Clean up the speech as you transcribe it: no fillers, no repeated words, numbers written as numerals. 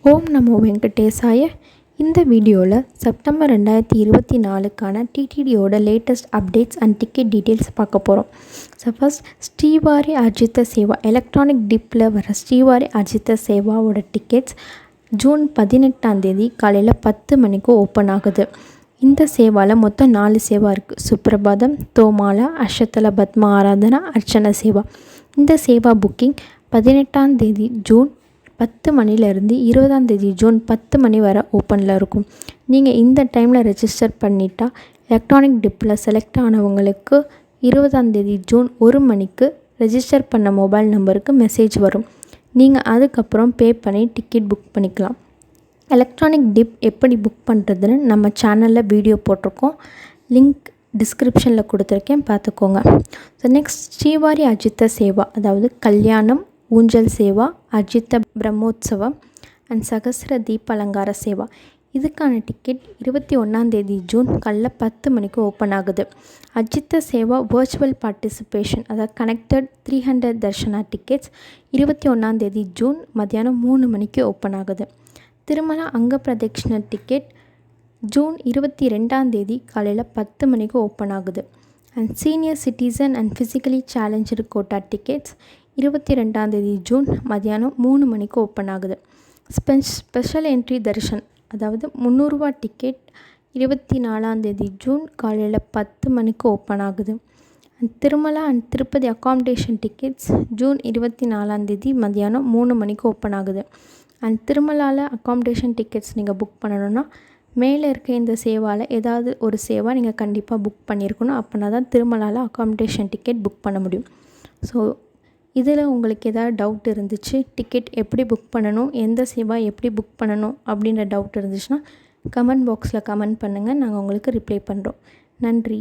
ஓம் நமோ வெங்கடேசாய. இந்த வீடியோவில் செப்டம்பர் 2024க்கான டிடிடியோட latest updates and ticket details பார்க்க போகிறோம். So first Srivari Arjitha Seva electronic டிப்பில் வர ஸ்ரீவாரி அஜித்த சேவாவோட டிக்கெட்ஸ் ஜூன் 18 காலையில் 10 மணிக்கு ஓப்பன் ஆகுது. இந்த சேவாவில் மொத்தம் 4 சேவா இருக்குது. சுப்ரபாதம், தோமாலா, அஷத்தல பத்மா ஆராதனா, அர்ச்சன சேவா. இந்த சேவா புக்கிங் 18 ஜூன் 10 மணிலேருந்து 20 ஜூன் 10 மணி வரை ஓப்பனில் இருக்கும். நீங்கள் இந்த டைமில் ரெஜிஸ்டர் பண்ணிட்டா எலக்ட்ரானிக் டிப்பில் செலக்ட் ஆனவங்களுக்கு 20 ஜூன் 1 மணிக்கு ரெஜிஸ்டர் பண்ண மொபைல் நம்பருக்கு மெசேஜ் வரும். நீங்கள் அதுக்கப்புறம் பே பண்ணி டிக்கெட் புக் பண்ணிக்கலாம். எலக்ட்ரானிக் டிப் எப்படி புக் பண்ணுறதுன்னு நம்ம சேனலில் வீடியோ போட்டிருக்கோம். லிங்க் டிஸ்கிரிப்ஷனில் கொடுத்துருக்கேன், பார்த்துக்கோங்க. ஸோ நெக்ஸ்ட் ஸ்ரீவாரி அஜித்த சேவா, அதாவது கல்யாணம், ஊஞ்சல் சேவா, அஜித்த பிரம்மோத்சவம் அண்ட் சகஸ்ர தீப அலங்கார சேவா. இதுக்கான டிக்கெட் 21 ஜூன் காலைல 10 மணிக்கு ஓப்பன் ஆகுது. அஜித்த சேவா வர்ச்சுவல் பார்ட்டிசிபேஷன், அதாவது கனெக்டட் 300 தர்ஷனா டிக்கெட்ஸ் 21 ஜூன் மத்தியானம் 3 மணிக்கு ஓப்பன் ஆகுது. திருமலா அங்க பிரதட்சிண டிக்கெட் ஜூன் 22 காலையில் 10 மணிக்கு ஓப்பன் ஆகுது. And senior citizen and physically challenged quota tickets 22 June மத்தியானம் 3 மணிக்கு ஓப்பன் ஆகுது. ஸ்பெஷல் என்ட்ரி தர்ஷன், அதாவது 300 ரூபா டிக்கெட் 24 ஜூன் காலையில் 10 மணிக்கு ஓப்பன் ஆகுது. And Tirumala and Tirupati accommodation tickets June 24 மத்தியானம் 3 மணிக்கு ஓப்பன் ஆகுது. அண்ட் திருமலாவில் அகாமடேஷன் டிக்கெட்ஸ் நீங்கள் புக் பண்ணணுன்னா மேலே இருக்க இந்த சேவாவில் ஏதாவது ஒரு சேவா நீங்கள் கண்டிப்பாக புக் பண்ணியிருக்கணும். அப்படின்னா தான் திருமலாவில் அகாமடேஷன் டிக்கெட் புக் பண்ண முடியும். ஸோ இதில் உங்களுக்கு ஏதாவது டவுட் இருந்துச்சு, டிக்கெட் எப்படி புக் பண்ணணும், எந்த சேவா எப்படி புக் பண்ணணும் அப்படின்ற டவுட் இருந்துச்சுன்னா கமெண்ட் பாக்ஸில் கமெண்ட் பண்ணுங்கள். நாங்கள் உங்களுக்கு ரிப்ளை பண்ணுறோம். நன்றி.